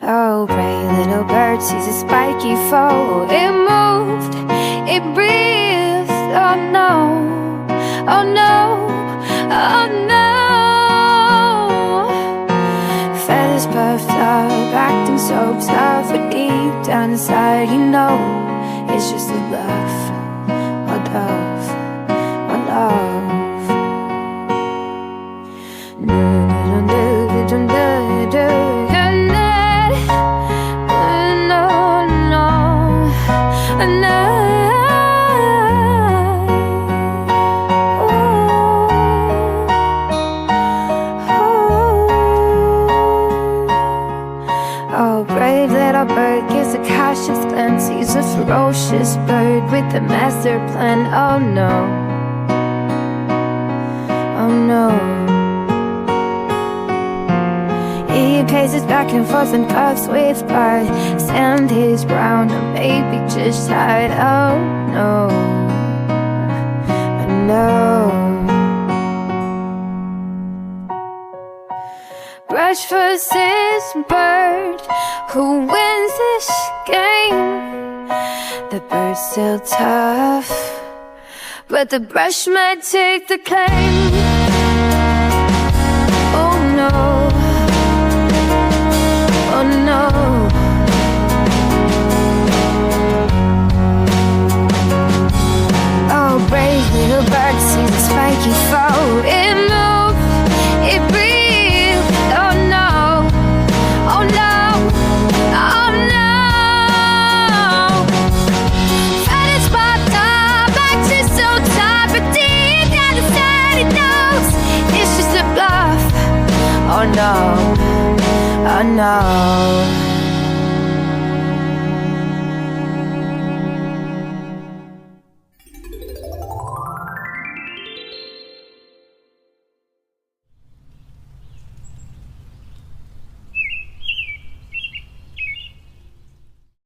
Oh, brave little bird sees a spiky foe. It moved, it breathed. Oh no, oh no, oh no. Feathers puffed up, acting so tough, but deep down inside you know it's just a bluff. Oh love, oh love. Oh, brave little bird gives a cautious glance. He's a ferocious bird with a master plan. Oh no, oh no. He paces back and forth and puffs with pride. Sand is brown, or maybe just hide. Oh no, no. Brush first this bird who wins this game. The bird's still tough, but the brush might take the claim. Oh no, oh no. Oh, brave little bird sees a spiky foe. It moved, it breathed. Oh no, oh no, oh no. Feathers popped up, acting so tough, but deep down inside he knows it's just a bluff. Oh no, oh no.